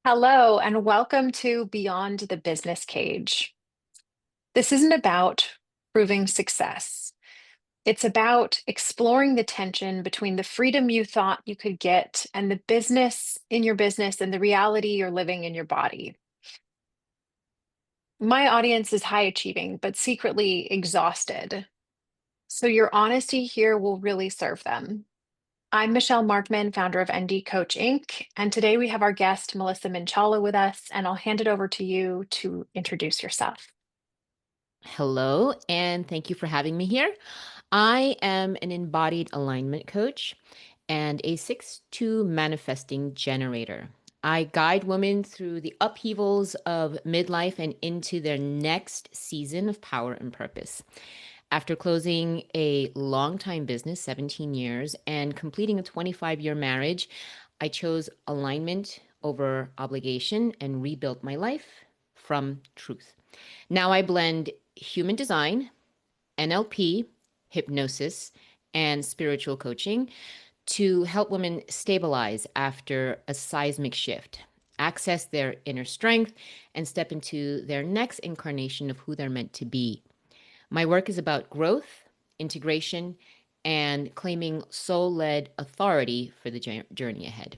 Hello, and welcome to Beyond the Business Cage. This isn't about proving success. It's about exploring the tension between the freedom you thought you could get and the business in your business and the reality you're living in your body. My audience is high achieving, but secretly exhausted. So your honesty here will really serve them. I'm Michelle Markman, founder of ND Coach Inc. And today we have our guest, Melissa Minchala, with us, and I'll hand it over to you to introduce yourself. Hello, and thank you for having me here. I am an embodied alignment coach and a 6-2 manifesting generator. I guide women through the upheavals of midlife and into their next season of power and purpose. After closing a long-time business, 17 years, and completing a 25-year marriage, I chose alignment over obligation and rebuilt my life from truth. Now I blend human design, NLP, hypnosis, and spiritual coaching to help women stabilize after a seismic shift, access their inner strength, and step into their next incarnation of who they're meant to be. My work is about growth, integration, and claiming soul led authority for the journey ahead.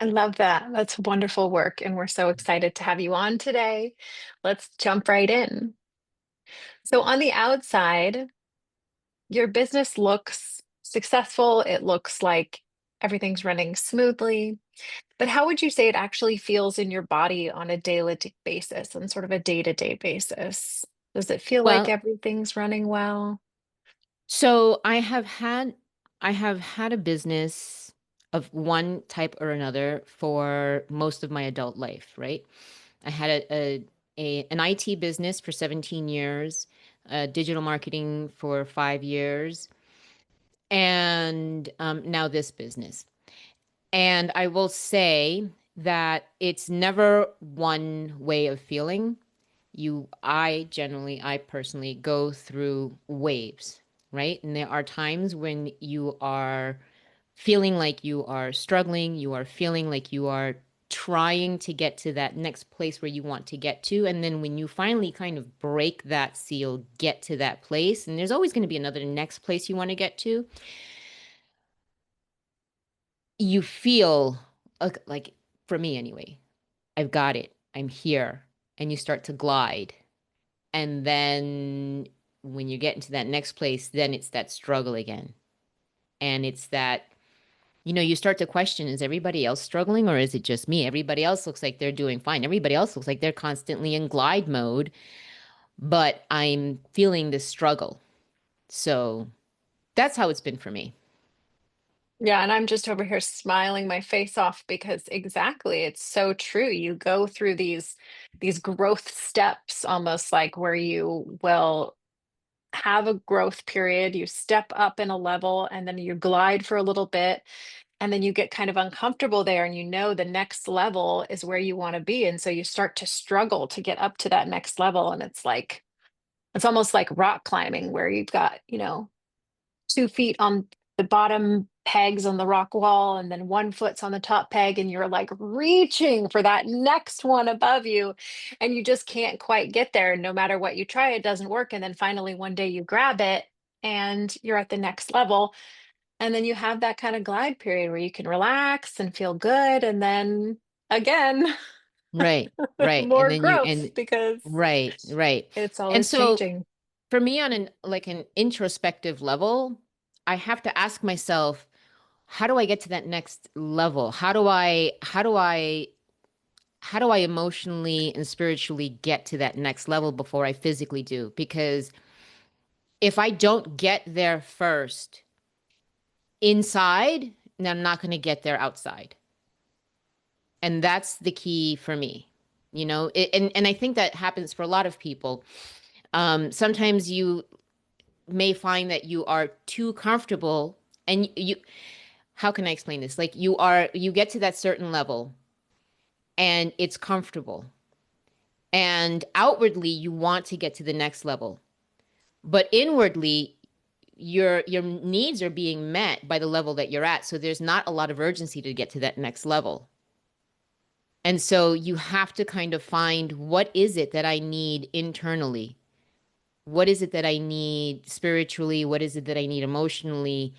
I love that. That's wonderful work. And we're so excited to have you on today. Let's jump right in. So, on the outside, your business looks successful. It looks like everything's running smoothly. But how would you say it actually feels in your body on a daily basis, on sort of a day-to-day basis? Does it feel like Well, everything's running well? So I have had a business of one type or another for most of my adult life, right? I had an IT business for 17 years, digital marketing for 5 years, and now this business. And I will say that it's never one way of feeling. I personally go through waves, right? And there are times when you are feeling like you are struggling, you are feeling like you are trying to get to that next place where you want to get to. And then when you finally kind of break that seal, get to that place, and there's always going to be another next place you want to get to, you feel like, for me anyway, I've got it, I'm here, and you start to glide. And then when you get into that next place, then it's that struggle again. And it's that, you start to question, is everybody else struggling or is it just me? Everybody else looks like they're doing fine. Everybody else looks like they're constantly in glide mode, but I'm feeling this struggle. So that's how it's been for me. Yeah, and I'm just over here smiling my face off because exactly, it's so true. You go through these growth steps almost like where you will have a growth period, you step up in a level and then you glide for a little bit and then you get kind of uncomfortable there and you know the next level is where you want to be and so you start to struggle to get up to that next level and it's almost like rock climbing where you've got, 2 feet on the bottom pegs on the rock wall and then 1 foot's on the top peg and you're like reaching for that next one above you and you just can't quite get there. No matter what you try, it doesn't work. And then finally one day you grab it and you're at the next level. And then you have that kind of glide period where you can relax and feel good. And then again, Right, right. And more then you, growth and because right, right. it's And always so changing. for me on an introspective level, I have to ask myself, how do I get to that next level? How do I emotionally and spiritually get to that next level before I physically do? Because if I don't get there first inside, then I'm not going to get there outside. And that's the key for me. And I think that happens for a lot of people. Sometimes you may find that you are too comfortable and how can I explain this? Like you get to that certain level and it's comfortable. And outwardly you want to get to the next level. But inwardly your needs are being met by the level that you're at. So there's not a lot of urgency to get to that next level. And so you have to kind of find what is it that I need internally? What is it that I need spiritually? What is it that I need emotionally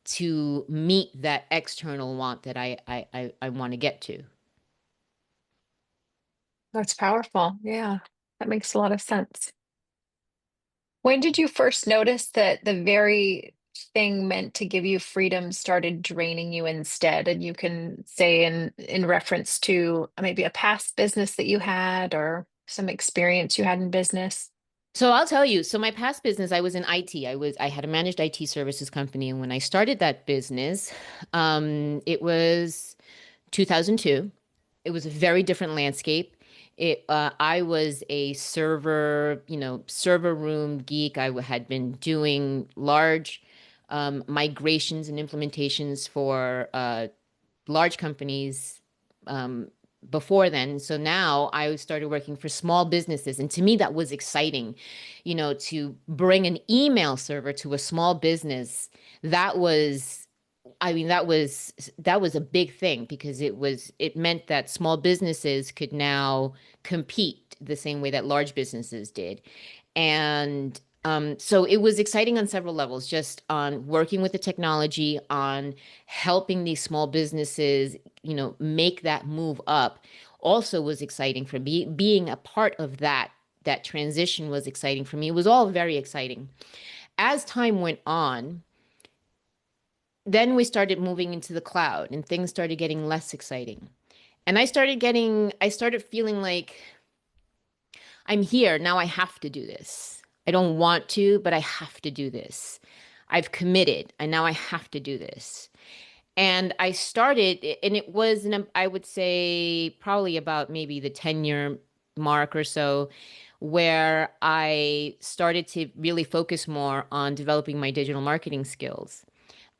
to meet that external want that I want to get to? That's powerful. Yeah, that makes a lot of sense. When did you first notice that the very thing meant to give you freedom started draining you instead? And you can say in reference to maybe a past business that you had or some experience you had in business. So I'll tell you, so my past business, I was in IT. I had a managed IT services company. And when I started that business, it was 2002. It was a very different landscape. I was a server, server room geek. Had been doing large migrations and implementations for large companies um, before then. So now I started working for small businesses. And to me, that was exciting, to bring an email server to a small business. That was I mean, that was a big thing because it meant that small businesses could now compete the same way that large businesses did. And so it was exciting on several levels, just on working with the technology, on helping these small businesses, make that move up. Also was exciting for me. Being a part of that transition was exciting for me. It was all very exciting. As time went on, then we started moving into the cloud and things started getting less exciting. And I started feeling like I'm here. Now I have to do this. I don't want to, but I have to do this. I've committed and now I have to do this. And I started, and it was, I would say, probably about maybe the 10-year mark or so, where I started to really focus more on developing my digital marketing skills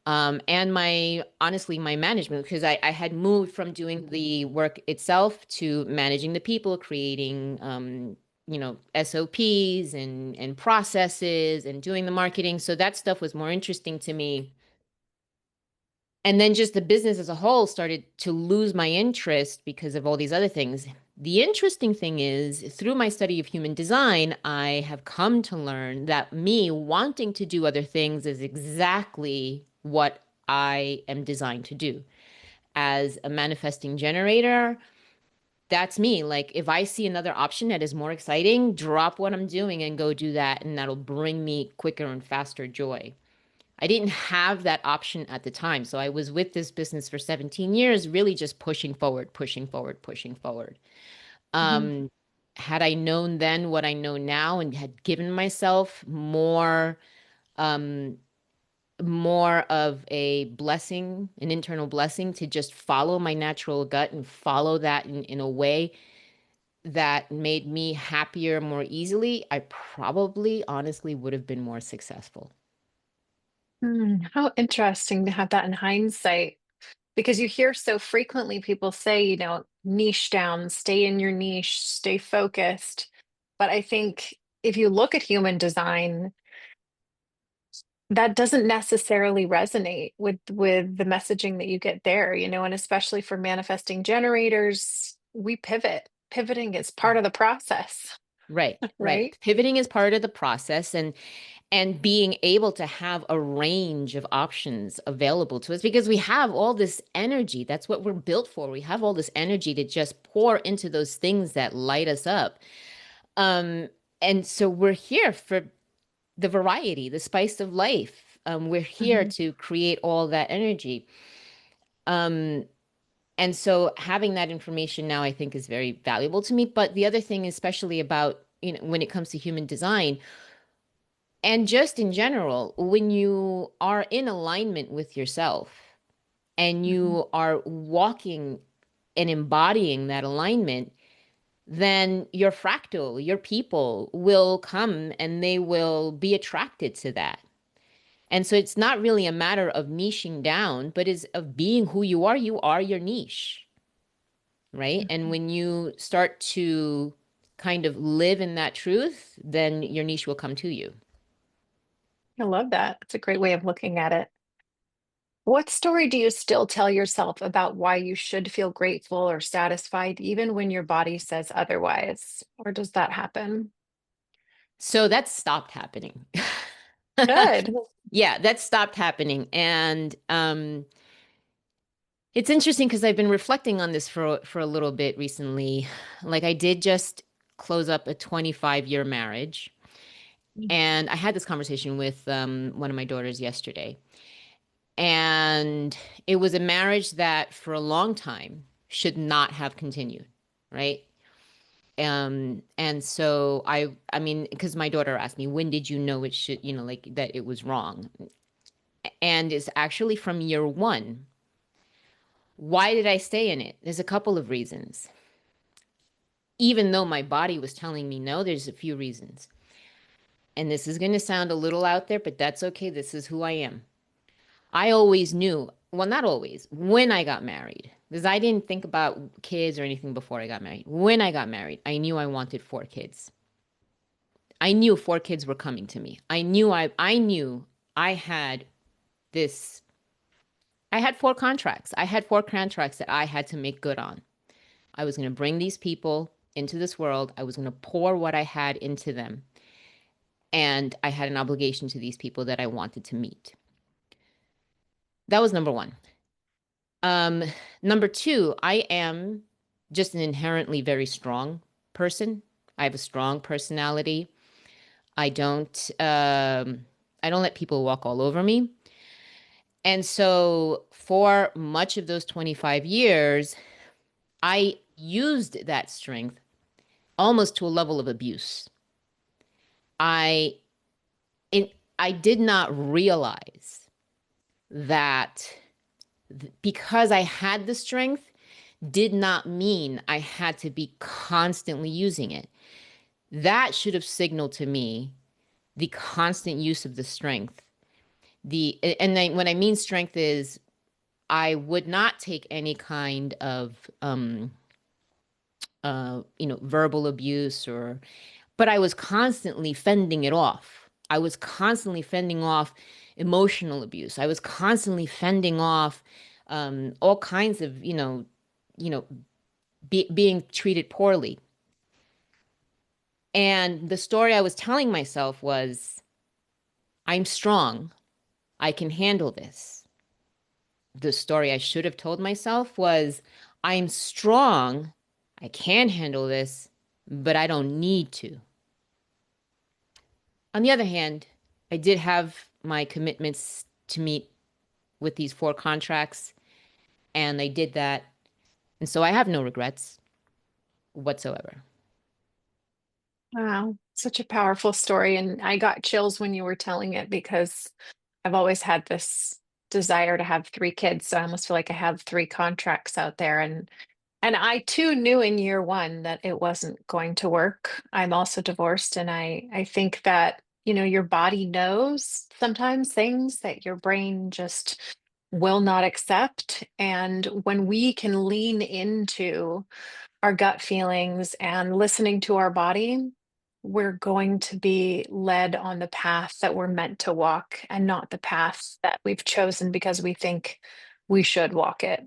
and honestly, my management, because I had moved from doing the work itself to managing the people, creating, SOPs and processes and doing the marketing. So that stuff was more interesting to me. And then just the business as a whole started to lose my interest because of all these other things. The interesting thing is, through my study of human design, I have come to learn that me wanting to do other things is exactly what I am designed to do. As a manifesting generator, that's me. Like, if I see another option that is more exciting, drop what I'm doing and go do that. And that'll bring me quicker and faster joy. I didn't have that option at the time. So I was with this business for 17 years, really just pushing forward, pushing forward, pushing forward. Mhm. Um, had I known then what I know now and had given myself um, more of a blessing, an internal blessing to just follow my natural gut and follow that in a way that made me happier more easily, I probably honestly would have been more successful. How interesting to have that in hindsight, because you hear so frequently people say, niche down, stay in your niche, stay focused. But I think if you look at human design, that doesn't necessarily resonate with the messaging that you get there, and especially for manifesting generators, we pivot. Pivoting is part of the process, Right, right. right? Pivoting is part of the process and being able to have a range of options available to us because we have all this energy. That's what we're built for. We have all this energy to just pour into those things that light us up. Um, and so we're here for the variety, the spice of life. We're here Mhm. to create all that energy. Um, and so having that information now, I think, is very valuable to me. But the other thing, especially about, when it comes to human design, and just in general, when you are in alignment with yourself and Mhm. you are walking and embodying that alignment, then your fractal, your people will come and they will be attracted to that. And so it's not really a matter of niching down, but is of being who you are your niche, right? And Mhm. when you start to kind of live in that truth, then your niche will come to you. I love that. It's a great way of looking at it. What story do you still tell yourself about why you should feel grateful or satisfied, even when your body says otherwise? Or does that happen? So that stopped happening. Good. Yeah, that stopped happening. And it's interesting because I've been reflecting on this for a little bit recently. Like I did just close up a 25-year marriage. And I had this conversation with one of my daughters yesterday. And it was a marriage that for a long time should not have continued, right? And so I mean, because my daughter asked me, when did you know it should, like that it was wrong? And it's actually from year one. Why did I stay in it? There's a couple of reasons. Even though my body was telling me no, there's a few reasons. And this is going to sound a little out there, but that's okay. This is who I am. I always knew, well, not always, when I got married, because I didn't think about kids or anything before I got married. When I got married, I knew I wanted 4 kids. I knew 4 kids were coming to me. I knew I had this I had 4 contracts. I had 4 contracts that I had to make good on. I was going to bring these people into this world. I was going to pour what I had into them. And I had an obligation to these people that I wanted to meet. That was number one. Um, Number two, I am just an inherently very strong person. I have a strong personality. I don't um, I don't let people walk all over me. And so for much of those 25 years, I used that strength almost to a level of abuse. I I did not realize that because I had the strength did not mean I had to be constantly using it. That should have signaled to me the constant use of the strength. When I mean strength is I would not take any kind of verbal abuse or but I was constantly fending it off. I was constantly fending off emotional abuse. I was constantly fending off all kinds of, you know, being treated poorly. And the story I was telling myself was, I'm strong. I can handle this. The story I should have told myself was, I'm strong. I can handle this, but I don't need to. On the other hand, I did have my commitments to meet with these 4 contracts, and they did that. And so I have no regrets whatsoever. Wow, such a powerful story. And I got chills when you were telling it because I've always had this desire to have 3 kids. So I almost feel like I have 3 contracts out there. And I too knew in year one that it wasn't going to work. I'm also divorced, and I think that, your body knows sometimes things that your brain just will not accept. And when we can lean into our gut feelings and listening to our body, we're going to be led on the path that we're meant to walk and not the path that we've chosen because we think we should walk it.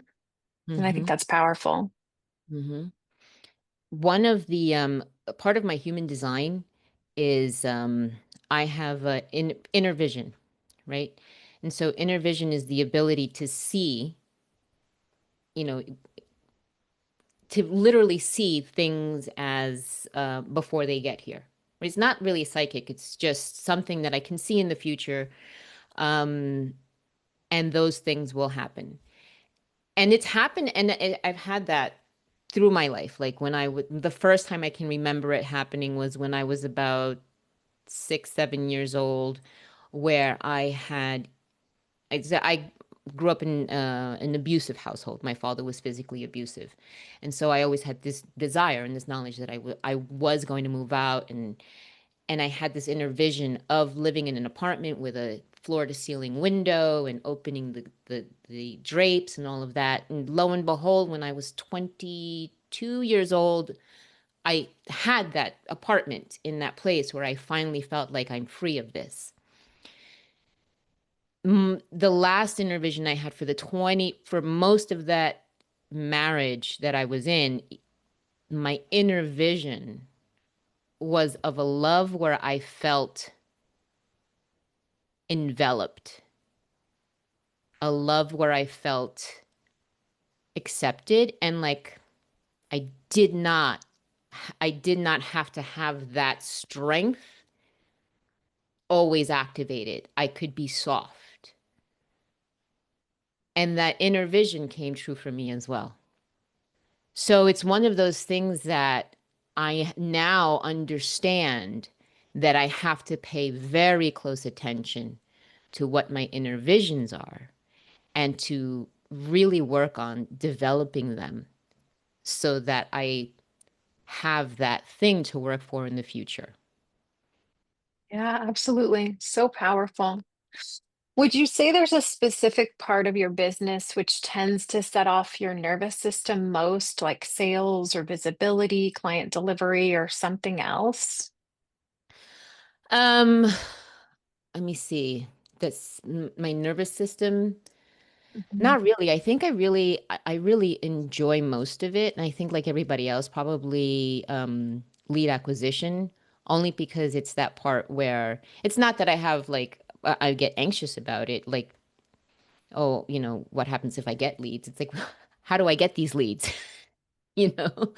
And I think Mm-hmm. that's powerful. Mm-hmm. One of the part of my human design is I have inner vision, right? And so inner vision is the ability to see, you know, to literally see things as before they get here. It's not really psychic. It's just something that I can see in the future, um, and those things will happen. And it's happened, and I've had that through my life. Like when the first time I can remember it happening was when I was about 6, 7 years old, where I grew up in an abusive household. My father was physically abusive, and so I always had this desire and this knowledge that I was going to move out, and I had this inner vision of living in an apartment with a floor to ceiling window and opening the drapes and all of that. And lo and behold, when I was 22 years old, I had that apartment in that place where I finally felt like I'm free of this. The last inner vision I had for most of that marriage that I was in, my inner vision was of a love where I felt enveloped, a love where I felt accepted and like I did not I did not have to have that strength always activated. I could be soft. And that inner vision came true for me as well. So it's one of those things that I now understand that I have to pay very close attention to what my inner visions are and to really work on developing them so that I have that thing to work for in the future. Yeah, absolutely. So powerful. Would you say there's a specific part of your business which tends to set off your nervous system most, like sales or visibility, client delivery, or something else? Um, Let me see. My nervous system. Mhm. Not really. I think I really enjoy most of it. And I think like everybody else, probably lead acquisition, only because it's that part where it's not that I have like I get anxious about it. Like, oh, what happens if I get leads? It's like, how do I get these leads? You know?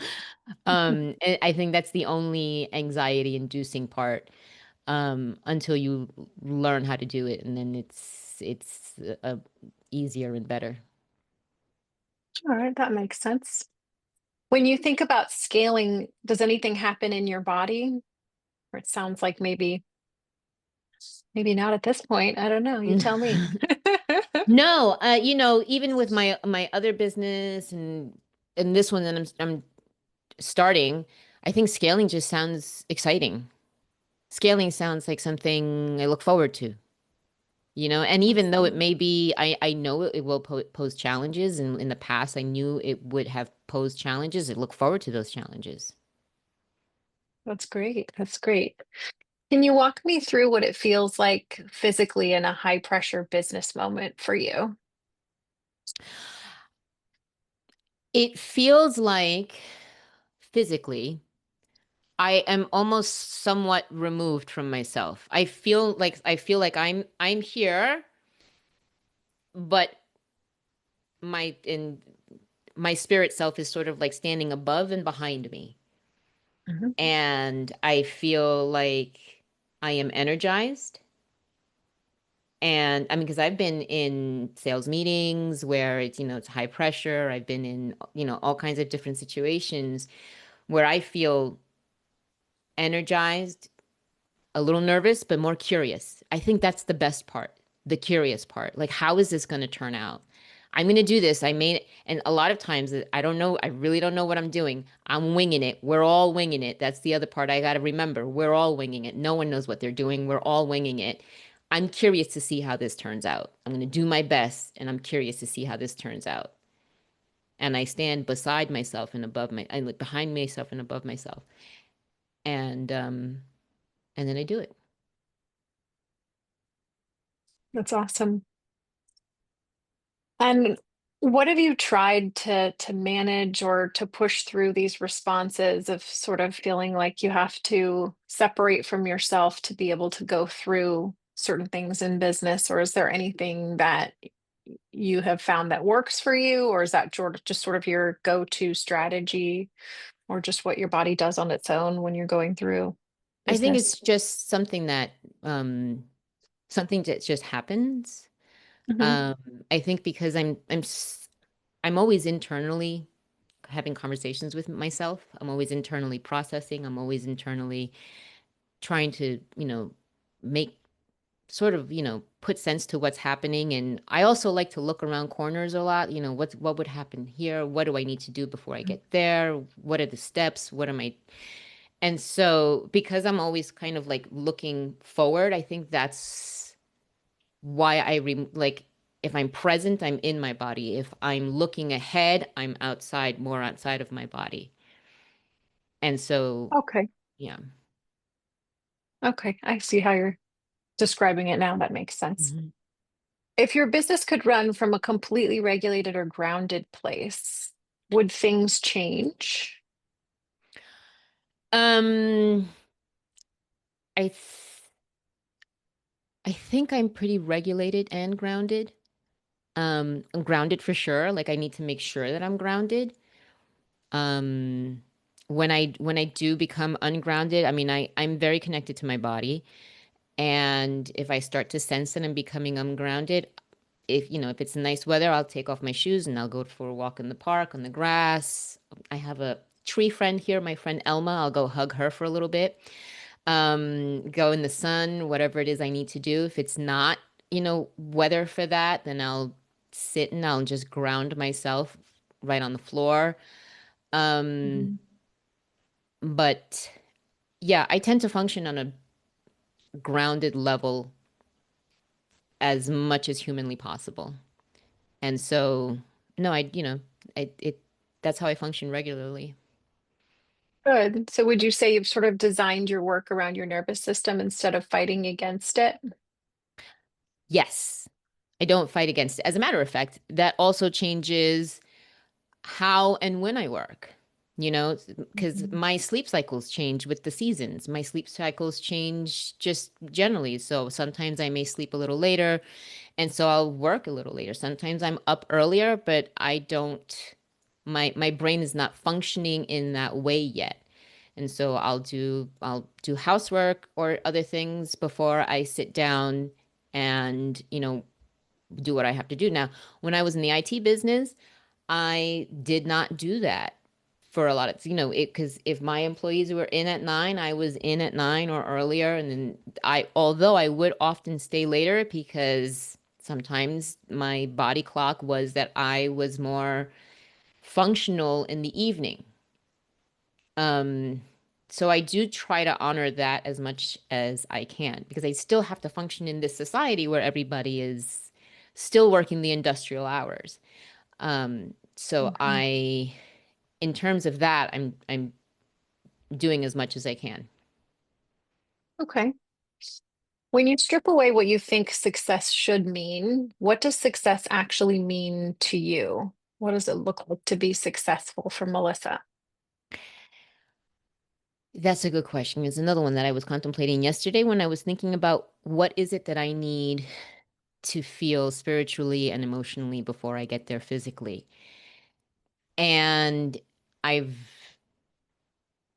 And I think that's the only anxiety inducing part until you learn how to do it, and then it's easier and better. All right, that makes sense. When you think about scaling, does anything happen in your body? Or it sounds like maybe not at this point. I don't know. You tell me. No, even with my other business and this one that I'm starting, I think scaling just sounds exciting. Scaling sounds like something I look forward to, and even though it Awesome. may be, I know it will pose challenges, and in the past I knew it would have posed challenges. I look forward to those challenges. That's great. That's great. Can you walk me through what it feels like physically in a high pressure business moment for you? It feels like physically, I am almost somewhat removed from myself. I feel like I'm here, but in my spirit self is sort of like standing above and behind me. Mhm. And I feel like I am energized. And I mean, because I've been in sales meetings where it's high pressure. I've been in, all kinds of different situations where I feel energized, a little nervous, but more curious. I think that's the best part, the curious part. Like, how is this going to turn out? I'm going to do this. And a lot of times I don't know. I really don't know what I'm doing. I'm winging it. We're all winging it. That's the other part I got to remember. We're all winging it. No one knows what they're doing. We're all winging it. I'm curious to see how this turns out. I'm going to do my best and I'm curious to see how this turns out. And I stand beside myself and I look behind myself and above myself. And and then I do it. That's awesome. And what have you tried to manage or to push through these responses of sort of feeling like you have to separate from yourself to be able to go through certain things in business? Or is there anything that you have found that works for you? Or is that just sort of your go-to strategy or just what your body does on its own when you're going through I think business? it's just um something that just happens. Hmm. Um I think because I'm always internally having conversations with myself. I'm always internally processing. I'm always internally trying to, make sort of, put sense to what's happening. And I also like to look around corners a lot. What would happen here? What do I need to do before I get there? What are the steps? What am I And so, because I'm always kind of like looking forward, I think that's why like, if I'm present, I'm in my body. If I'm looking ahead, I'm more outside of my body. And so, Okay. yeah. Okay. I see how you're describing it now. That makes sense. Mhm. If your business could run from a completely regulated or grounded place, would things change? Um, I th I think I'm pretty regulated and grounded. I'm grounded for sure. Like I need to make sure that I'm grounded. Um, when I do become ungrounded, I mean, I'm very connected to my body, and if I start to sense that I'm becoming ungrounded, if it's nice weather, I'll take off my shoes and I'll go for a walk in the park on the grass. I have a tree friend here, my friend Elma. I'll go hug her for a little bit. Go in the sun, whatever it is I need to do. If it's not, weather for that, then I'll sit and I'll just ground myself right on the floor. Um, Mhm. but yeah, I tend to function on a grounded level as much as humanly possible. And so, no, that's how I function regularly. Good. So would you say you've sort of designed your work around your nervous system instead of fighting against it? Yes, I don't fight against it. As a matter of fact, that also changes how and when I work, because Mhm. my sleep cycles change with the seasons. My sleep cycles change just generally. So sometimes I may sleep a little later, and so I'll work a little later. Sometimes I'm up earlier, but I don't, my brain is not functioning in that way yet. And so I'll do housework or other things before I sit down and, do what I have to do. Now, when I was in the IT business, I did not do that for a lot of, because if my employees were in at 9, I was in at 9 or earlier. And then although I would often stay later because sometimes my body clock was that I was more functional in the evening. Um, so I do try to honor that as much as I can because I still have to function in this society where everybody is still working the industrial hours. So Mhm. in terms of that, I'm doing as much as I can. Okay. When you strip away what you think success should mean, what does success actually mean to you? What does it look like to be successful for Melissa? That's a good question. It's another one that I was contemplating yesterday when I was thinking about what is it that I need to feel spiritually and emotionally before I get there physically. And I've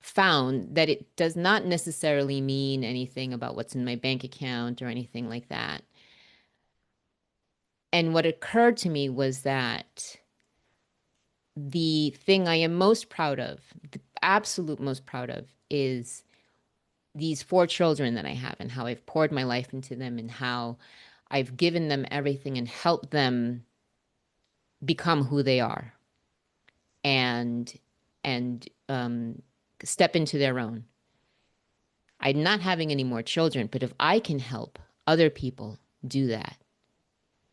found that it does not necessarily mean anything about what's in my bank account or anything like that. And what occurred to me was that the thing I am most proud of, the absolute most proud of, is these 4 children that I have and how I've poured my life into them and how I've given them everything and helped them become who they are and step into their own. I'm not having any more children, but if I can help other people do that,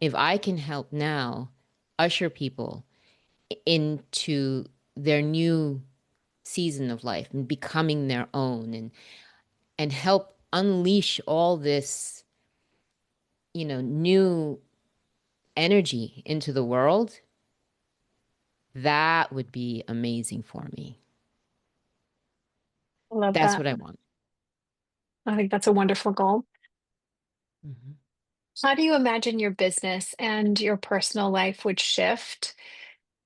if I can help now usher people into their new season of life and becoming their own and help unleash all this, new energy into the world, that would be amazing for me. I love That's that. what I want. I think that's a wonderful goal. Mhm. How do you imagine your business and your personal life would shift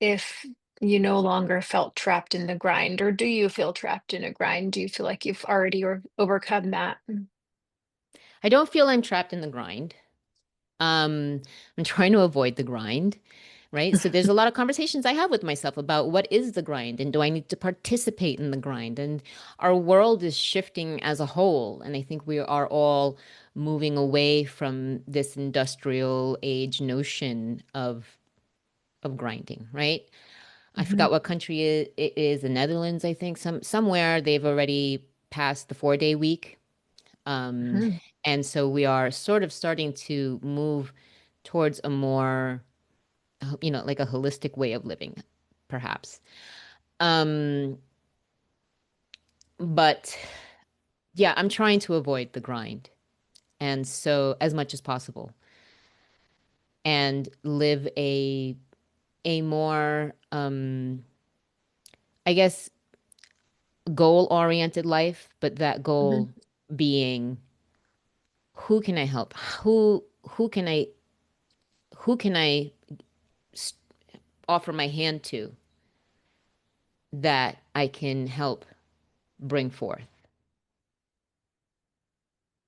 if you no longer felt trapped in the grind, or do you feel trapped in a grind? Do you feel like you've already overcome that? I don't feel I'm trapped in the grind. Um, I'm trying to avoid the grind, right? So there's a lot of conversations I have with myself about what is the grind and do I need to participate in the grind? And our world is shifting as a whole. And I think we are all moving away from this industrial age notion of grinding, right? I Mhm. forgot what country it is, the Netherlands, I think. Somewhere they've already passed the 4-day week. Um, Mhm. and so we are sort of starting to move towards a more, like a holistic way of living, perhaps. Um, but yeah, I'm trying to avoid the grind. And so as much as possible. and live a more I guess goal oriented life, but that Mhm. goal being who can I help? Who can I s- offer my hand to that I can help bring forth?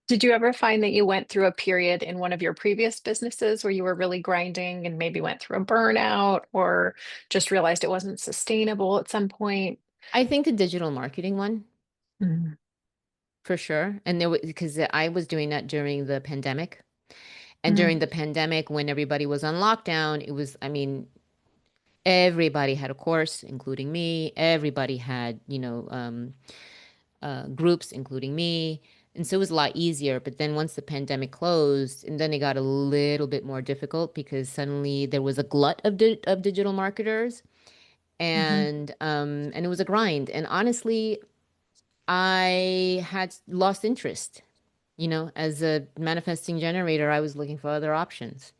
Did you ever find that you went through a period in one of your previous businesses where you were really grinding and maybe went through a burnout or just realized it wasn't sustainable at some point? I think the digital marketing one Mhm. for sure. And there was because I was doing that during the pandemic. And Mm. during the pandemic, when everybody was on lockdown, it was, I mean, everybody had a course, including me. Everybody had, groups, including me. And so it was a lot easier. But then once the pandemic closed, and then it got a little bit more difficult because suddenly there was a glut of digital marketers, Mhm. and it was a grind. And honestly, I had lost interest. As a manifesting generator, I was looking for other options.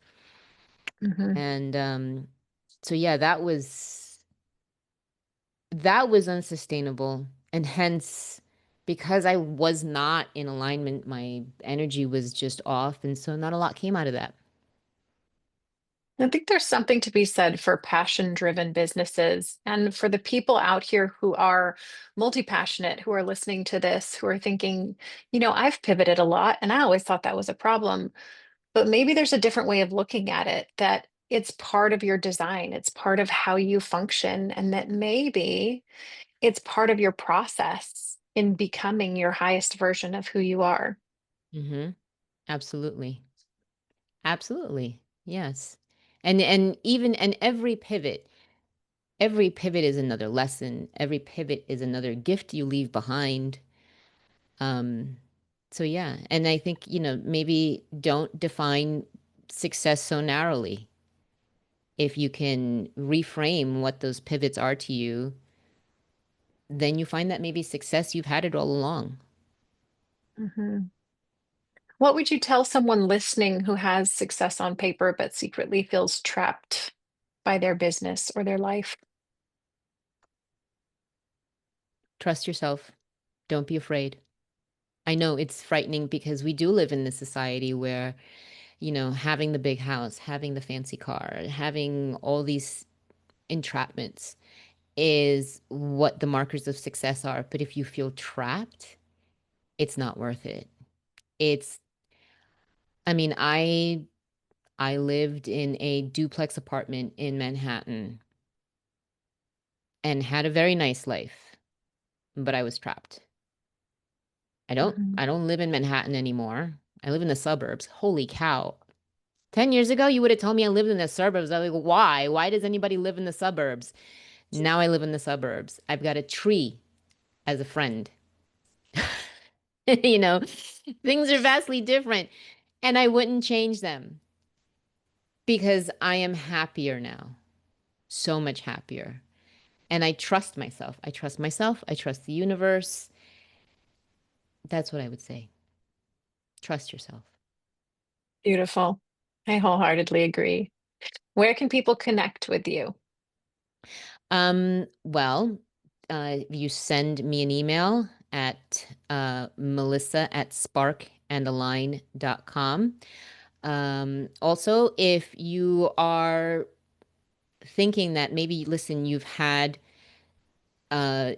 Mhm. And so yeah, that was unsustainable. And hence, because I was not in alignment, my energy was just off. And so not a lot came out of that. I think there's something to be said for passion-driven businesses and for the people out here who are multi-passionate, who are listening to this, who are thinking, I've pivoted a lot and I always thought that was a problem. But maybe there's a different way of looking at it, that it's part of your design, it's part of how you function, and that maybe it's part of your process in becoming your highest version of who you are. Hmm. Absolutely. Absolutely. Yes. And even and every pivot is another lesson. Every pivot is another gift you leave behind. Um, so yeah, and I think, maybe don't define success so narrowly. If you can reframe what those pivots are to you, then you find that maybe success, you've had it all along. Mhm. What would you tell someone listening who has success on paper but secretly feels trapped by their business or their life? Trust yourself. Don't be afraid. I know it's frightening because we do live in this society where, having the big house, having the fancy car, having all these entrapments is what the markers of success are. But if you feel trapped, it's not worth it. It's, I mean, I lived in a duplex apartment in Manhattan and had a very nice life, but I was trapped. I don't Mhm. I don't live in Manhattan anymore. I live in the suburbs. Holy cow. 10 years ago, you would have told me I lived in the suburbs. I was like, why? Why does anybody live in the suburbs? Now I live in the suburbs. I've got a tree as a friend. you know, things are vastly different. And I wouldn't change them because I am happier now. So much happier. And I trust myself. I trust myself. I trust the universe. That's what I would say. Trust yourself. Beautiful. I wholeheartedly agree. Where can people connect with you? Well, you send me an email at melissa@sparkandalign.com. Also, if you are thinking that maybe, listen, you've had uh,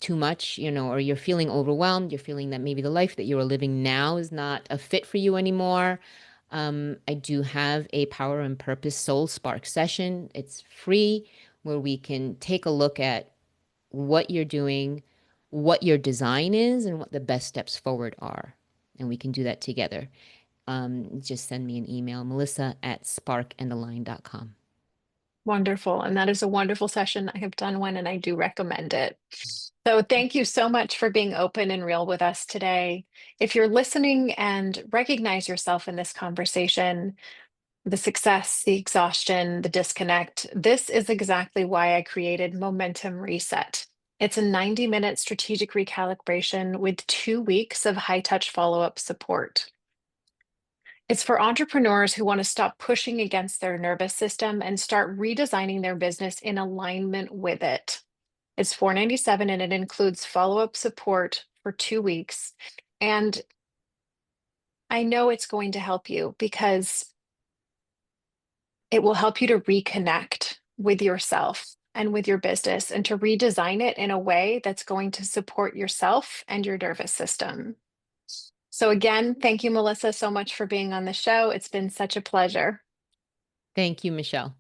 too much, or you're feeling overwhelmed, you're feeling that maybe the life that you are living now is not a fit for you anymore. I do have a Power and Purpose Soul Spark session. It's free where we can take a look at what you're doing, what your design is, and what the best steps forward are. And we can do that together. Just send me an email, melissa@sparkandalign.com. Wonderful. And that is a wonderful session. I have done one and I do recommend it. So thank you so much for being open and real with us today. If you're listening and recognize yourself in this conversation, the success, the exhaustion, the disconnect, this is exactly why I created Momentum Reset. It's a 90-minute strategic recalibration with 2 weeks of high touch follow up support. It's for entrepreneurs who want to stop pushing against their nervous system and start redesigning their business in alignment with it. It's 497 and it includes follow-up support for 2 weeks. And I know it's going to help you because it will help you to reconnect with yourself and with your business and to redesign it in a way that's going to support yourself and your nervous system. So, again, thank you, Melissa, so much for being on the show. It's been such a pleasure. Thank you, Michelle.